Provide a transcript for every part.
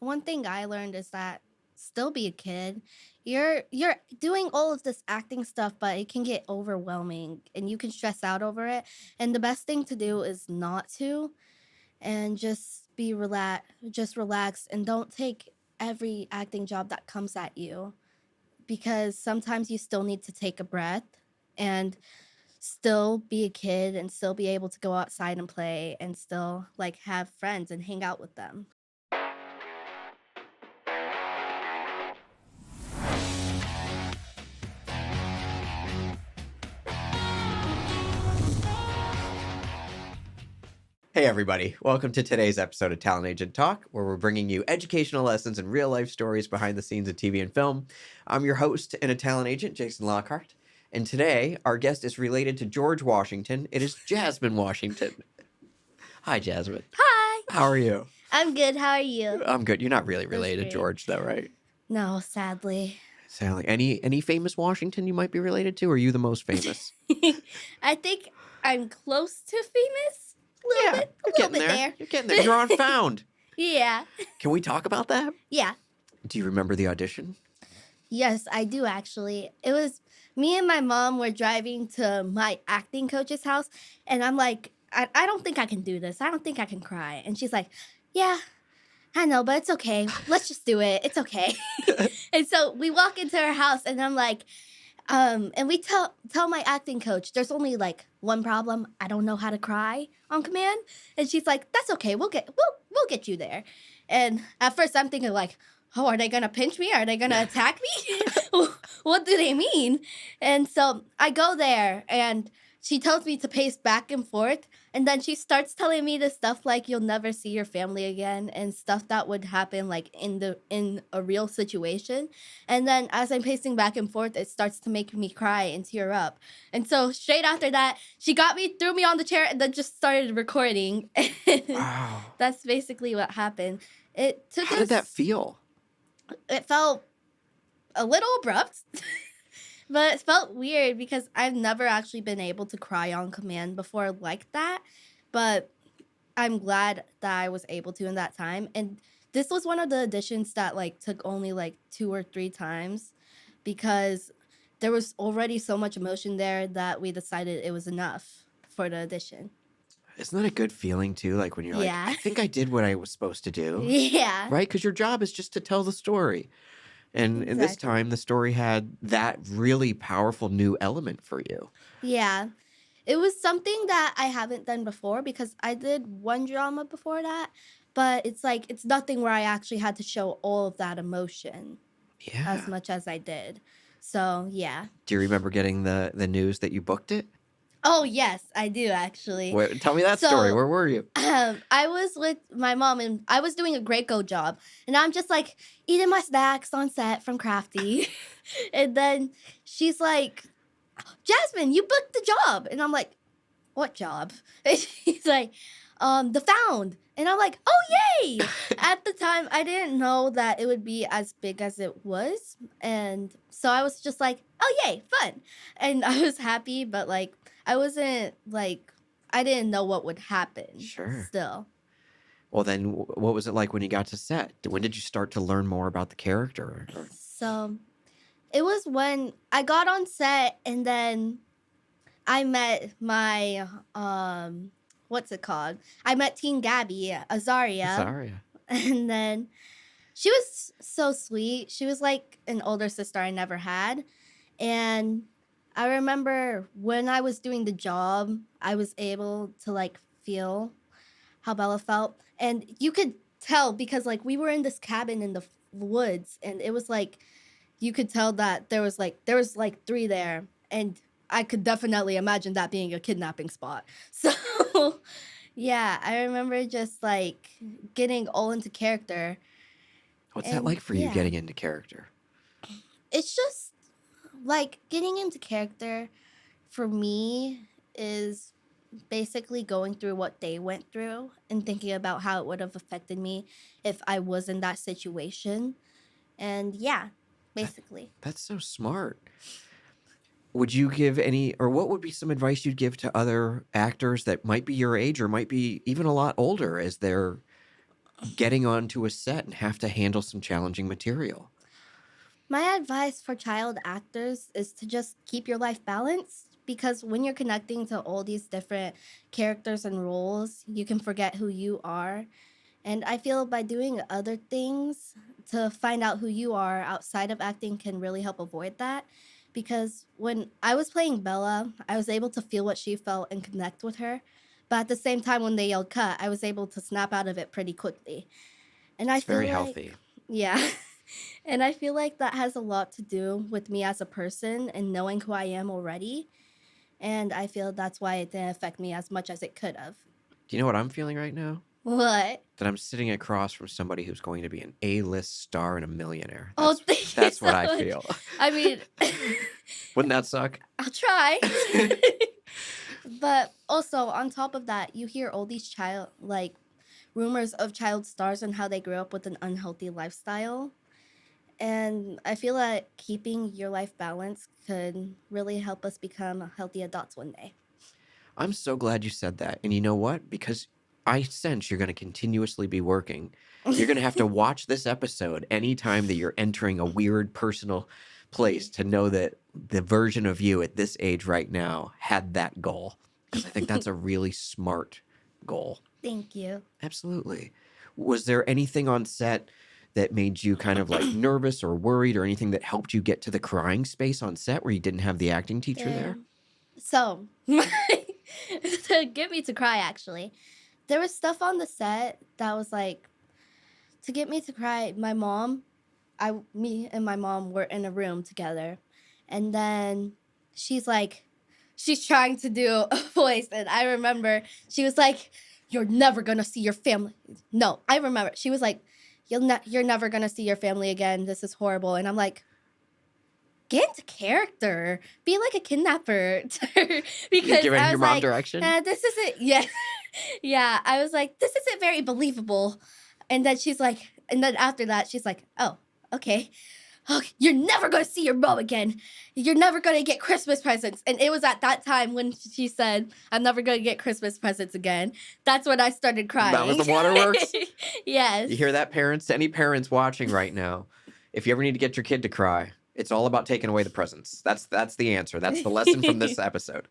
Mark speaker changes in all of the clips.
Speaker 1: one thing I learned is that still be a kid. You're doing all of this acting stuff, but it can get overwhelming and you can stress out over it. And the best thing to do is not to and just relax and don't take every acting job that comes at you because sometimes you still need to take a breath and still be a kid and still be able to go outside and play and still like have friends and hang out with them.
Speaker 2: Hey everybody, welcome to today's episode of Talent Agent Talk, where we're bringing you educational lessons and real-life stories behind the scenes of TV and film. I'm your host and a talent agent, Jason Lockhart, and today our guest is related to George Washington. It is Jasmine Washington. Hi, Jasmine.
Speaker 1: Hi.
Speaker 2: How are you?
Speaker 1: I'm good. How are you?
Speaker 2: I'm good. You're not really related to
Speaker 1: great.
Speaker 2: George, though, right?
Speaker 1: No, sadly.
Speaker 2: Sadly. Any famous Washington you might be related to, or are you the most famous?
Speaker 1: I think I'm close to famous. A little bit there.
Speaker 2: You're getting there. You're on Found.
Speaker 1: Yeah.
Speaker 2: Can we talk about that?
Speaker 1: Yeah.
Speaker 2: Do you remember the audition?
Speaker 1: Yes, I do actually. It was me and my mom were driving to my acting coach's house, and I'm like, I don't think I can do this. I don't think I can cry. And she's like, yeah, I know, but it's okay. Let's just do it. It's okay. And so we walk into her house, and I'm like, and we tell my acting coach, there's only like one problem. I don't know how to cry on command. And she's like, that's okay. We'll get you there. And at first I'm thinking like, oh, are they gonna pinch me? Are they gonna attack me? What do they mean? And so I go there and she tells me to pace back and forth. And then she starts telling me the stuff like you'll never see your family again and stuff that would happen like in a real situation. And then as I'm pacing back and forth, it starts to make me cry and tear up. And so straight after that, she got me, threw me on the chair, and then just started recording.
Speaker 2: Wow.
Speaker 1: That's basically what happened.
Speaker 2: How did that feel?
Speaker 1: It felt a little abrupt. But it felt weird because I've never actually been able to cry on command before like that. But I'm glad that I was able to in that time. And this was one of the auditions that like took only like 2 or 3 times because there was already so much emotion there that we decided it was enough for the audition.
Speaker 2: Isn't that a good feeling too? Like when you're like, I think I did what I was supposed to do.
Speaker 1: Yeah.
Speaker 2: Right? Because your job is just to tell the story. And in this time, the story had that really powerful new element for you.
Speaker 1: Yeah. It was something that I haven't done before because I did one drama before that, but it's like it's nothing where I actually had to show all of that emotion as much as I did. So, yeah.
Speaker 2: Do you remember getting the news that you booked it?
Speaker 1: Oh, yes, I do actually.
Speaker 2: Wait, tell me that story. Where were you?
Speaker 1: I was with my mom and I was doing a great go job. And I'm just like eating my snacks on set from Crafty. And then she's like, Jasmine, you booked the job. And I'm like, what job? And she's like, The Found. And I'm like, oh, yay. At the time, I didn't know that it would be as big as it was. And so I was just like, oh, yay, fun. And I was happy, but like, I wasn't like, I didn't know what would happen.
Speaker 2: Sure.
Speaker 1: Still.
Speaker 2: Well, then what was it like when you got to set? When did you start to learn more about the character?
Speaker 1: So it was when I got on set and then I met my, what's it called? I met Teen Gabby, Azaria. And then she was so sweet. She was like an older sister I never had. And I remember when I was doing the job, I was able to like feel how Bella felt. And you could tell because like we were in this cabin in the woods and it was like, you could tell that there was like 3 there. And I could definitely imagine that being a kidnapping spot. So yeah, I remember just like getting all into character.
Speaker 2: What's that like for you getting into character?
Speaker 1: It's just like getting into character for me is basically going through what they went through and thinking about how it would have affected me if I was in that situation. And yeah, basically.
Speaker 2: That's so smart. Would you give what would be some advice you'd give to other actors that might be your age or might be even a lot older as they're getting onto a set and have to handle some challenging material?
Speaker 1: My advice for child actors is to just keep your life balanced because when you're connecting to all these different characters and roles, you can forget who you are. And I feel by doing other things to find out who you are outside of acting can really help avoid that. Because when I was playing Bella, I was able to feel what she felt and connect with her. But at the same time, when they yelled cut, I was able to snap out of it pretty quickly. And I
Speaker 2: It's
Speaker 1: feel
Speaker 2: very
Speaker 1: like,
Speaker 2: healthy.
Speaker 1: yeah. And I feel like that has a lot to do with me as a person and knowing who I am already. And I feel that's why it didn't affect me as much as it could have.
Speaker 2: Do you know what I'm feeling right now?
Speaker 1: What?
Speaker 2: That I'm sitting across from somebody who's going to be an A-list star and a millionaire.
Speaker 1: Oh,
Speaker 2: That's
Speaker 1: thank you
Speaker 2: that's
Speaker 1: so
Speaker 2: what I
Speaker 1: much.
Speaker 2: feel.
Speaker 1: I mean,
Speaker 2: Wouldn't that suck?
Speaker 1: I'll try. But also, on top of that, you hear all these rumors of child stars and how they grew up with an unhealthy lifestyle. And I feel like keeping your life balanced could really help us become healthy adults one day.
Speaker 2: I'm so glad you said that. And you know what? Because I sense you're going to continuously be working. You're going to have to watch this episode anytime that you're entering a weird personal place to know that the version of you at this age right now had that goal. Because I think that's a really smart goal.
Speaker 1: Thank you.
Speaker 2: Absolutely. Was there anything on set that made you kind of like nervous or worried or anything that helped you get to the crying space on set where you didn't have the acting teacher there?
Speaker 1: Damn. So, to get me to cry, actually, there was stuff on the set that was like, to get me to cry, me and my mom were in a room together. And then she's like, she's trying to do a voice. And I remember she was like, "You're never going to see your family." No, I remember. She was like, You're never going to see your family again. This is horrible. And I'm like, get into character. Be like a kidnapper.
Speaker 2: You're
Speaker 1: Because
Speaker 2: giving
Speaker 1: I
Speaker 2: your
Speaker 1: was
Speaker 2: mom
Speaker 1: like,
Speaker 2: direction?
Speaker 1: this isn't, yeah. Yeah, I was like, this isn't very believable. And then and then after that, she's like, oh, okay. Oh, you're never going to see your mom again. You're never going to get Christmas presents. And it was at that time when she said, I'm never going to get Christmas presents again. That's when I started
Speaker 2: That was
Speaker 1: crying.
Speaker 2: the waterworks?
Speaker 1: Yes.
Speaker 2: You hear that, parents? Any parents watching right now, if you ever need to get your kid to cry, it's all about taking away the presents. That's the answer. That's the lesson from this episode.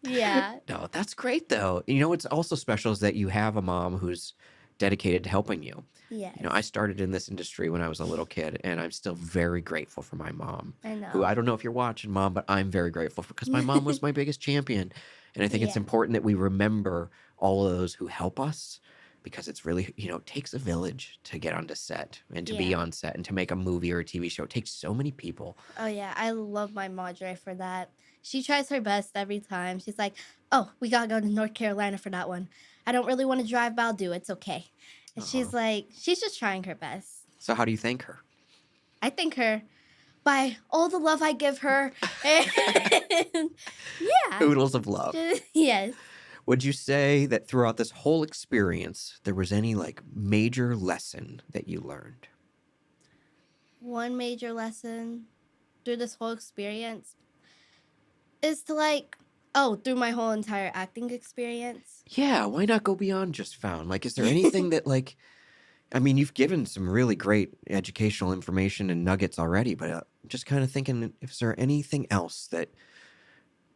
Speaker 1: Yeah.
Speaker 2: No, that's great though. You know what's also special is that you have a mom who's dedicated to helping you.
Speaker 1: Yes.
Speaker 2: You know, I started in this industry when I was a little kid, and I'm still very grateful for my mom.
Speaker 1: I
Speaker 2: Who I
Speaker 1: know.
Speaker 2: don't know if you're watching, Mom, but I'm very grateful because my mom was my biggest champion. And I think it's
Speaker 1: Yeah.
Speaker 2: important that we remember all of those who help us because it's really, it takes a village to get onto set and to be
Speaker 1: Yeah.
Speaker 2: on set and to make a movie or a TV show. It takes so many people.
Speaker 1: Oh yeah, I love my Madre for that. She tries her best every time. She's like, "Oh, we gotta go to North Carolina for that one. I don't really want to drive, but I'll do. It's okay." And
Speaker 2: Uh-huh.
Speaker 1: she's like, she's just trying her best.
Speaker 2: So how do you thank her?
Speaker 1: I thank her by all the love I give her. And yeah,
Speaker 2: Oodles of love.
Speaker 1: yes.
Speaker 2: Would you say that throughout this whole experience, there was any like major lesson that you learned?
Speaker 1: One major lesson through this whole experience is to through my whole entire acting experience.
Speaker 2: Yeah, why not go beyond just found? Like, is there anything that like, I mean, you've given some really great educational information and nuggets already, but I'm just kind of thinking, is there anything else that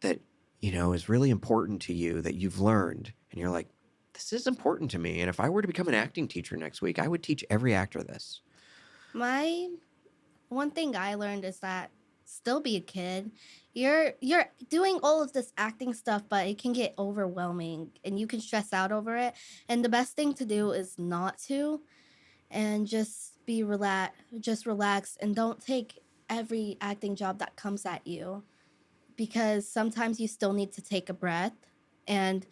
Speaker 2: is really important to you that you've learned, and you're like, this is important to me, and if I were to become an acting teacher next week, I would teach every actor this.
Speaker 1: My one thing I learned is that still be a kid. You're doing all of this acting stuff, but it can get overwhelming and you can stress out over it. And the best thing to do is not to and just relax and don't take every acting job that comes at you because sometimes you still need to take a breath and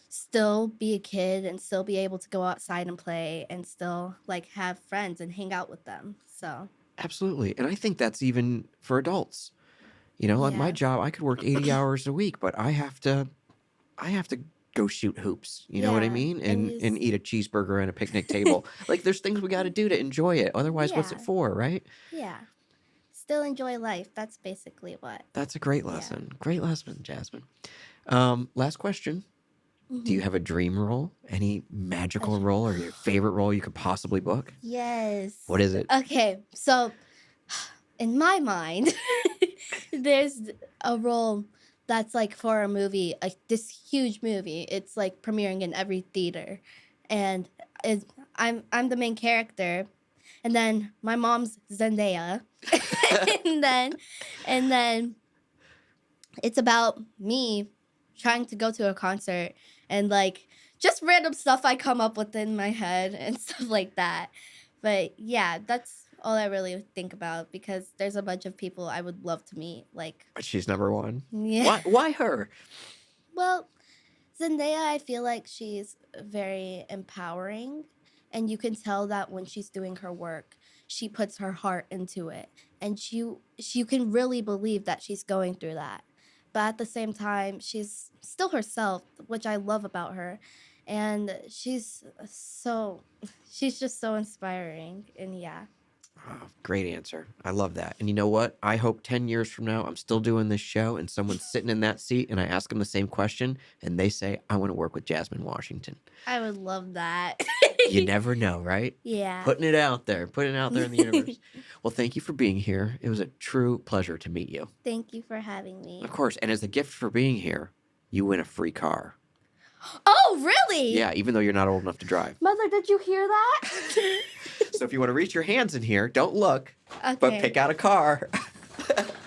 Speaker 1: still be a kid and still be able to go outside and play and still have friends and hang out with them. So,
Speaker 2: Absolutely, and I think that's even for adults. Like my
Speaker 1: yeah.
Speaker 2: job, I could work 80 hours a week, but I have to go shoot hoops. You know what I
Speaker 1: Yeah,
Speaker 2: mean?
Speaker 1: and
Speaker 2: And eat a cheeseburger and a picnic table. Like there's things we got to do to enjoy it. Otherwise, what's it
Speaker 1: yeah,
Speaker 2: for, right?
Speaker 1: yeah. Still enjoy life. That's basically what.
Speaker 2: That's a great
Speaker 1: Yeah.
Speaker 2: lesson. Great lesson, Jasmine. Last question. Do you
Speaker 1: Mhm.
Speaker 2: have a dream role? Any
Speaker 1: A
Speaker 2: magical
Speaker 1: dr
Speaker 2: role or your favorite role you could possibly book? What
Speaker 1: Yes.
Speaker 2: is it?
Speaker 1: Okay, so in my mind, there's a role that's, like, for a movie, like, this huge movie. It's, like, premiering in every theater, and it's I'm the main character, and then my mom's Zendaya, and then and then it's about me trying to go to a concert and, like, just random stuff I come up with in my head and stuff like that. But, yeah, that's all I really think about because there's a bunch of people I would love to meet, like
Speaker 2: She's number one.
Speaker 1: yeah.
Speaker 2: Why her?
Speaker 1: Well, Zendaya, I feel like she's very empowering, and you can tell that when she's doing her work, she puts her heart into it, and you can really believe that she's going through that. But at the same time, she's still herself, which I love about her, and she's just so inspiring, and yeah.
Speaker 2: Oh, great answer. I love that. And you know what? I hope 10 years from now, I'm still doing this show and someone's sitting in that seat and I ask them the same question and they say, I want to work with Jasmine Washington.
Speaker 1: I would love that.
Speaker 2: You never know, right?
Speaker 1: Yeah.
Speaker 2: Putting it out there in the universe. Well, thank you for being here. It was a true pleasure to meet you.
Speaker 1: Thank you for having me.
Speaker 2: Of course. And as a gift for being here, you win a free car.
Speaker 1: Oh, really?
Speaker 2: Yeah, even though you're not old enough to drive.
Speaker 1: Mother, did you hear that?
Speaker 2: So if you want to reach your hands in here, don't look,
Speaker 1: Okay.
Speaker 2: but pick out a car.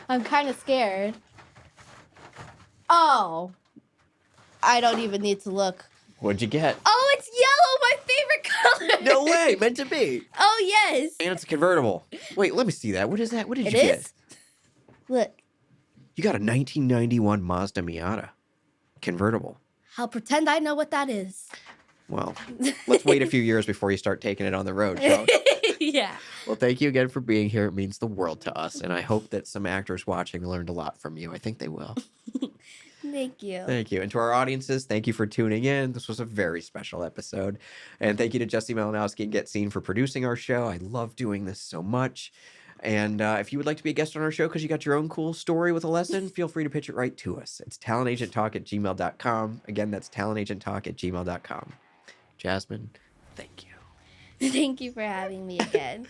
Speaker 1: I'm kind of scared. Oh. I don't even need to look.
Speaker 2: What'd you get?
Speaker 1: Oh, it's yellow, my favorite color.
Speaker 2: No way, meant to be.
Speaker 1: Oh, yes.
Speaker 2: And it's a convertible. Wait, let me see that. What is that? What did
Speaker 1: It
Speaker 2: you get?
Speaker 1: is? Look,
Speaker 2: You got a 1991 Mazda Miata convertible.
Speaker 1: I'll pretend I know what that is.
Speaker 2: Well, let's wait a few years before you start taking it on the road, shall we?
Speaker 1: Yeah.
Speaker 2: Well, thank you again for being here. It means the world to us. And I hope that some actors watching learned a lot from you. I think they will.
Speaker 1: Thank you.
Speaker 2: Thank you. And to our audiences, thank you for tuning in. This was a very special episode. And thank you to Jesse Malinowski and Get Seen for producing our show. I love doing this so much. And if you would like to be a guest on our show because you got your own cool story with a lesson, feel free to pitch it right to us. It's talentagenttalk@gmail.com. Again, that's talentagenttalk@gmail.com. Jasmine, thank you.
Speaker 1: Thank you for having me again.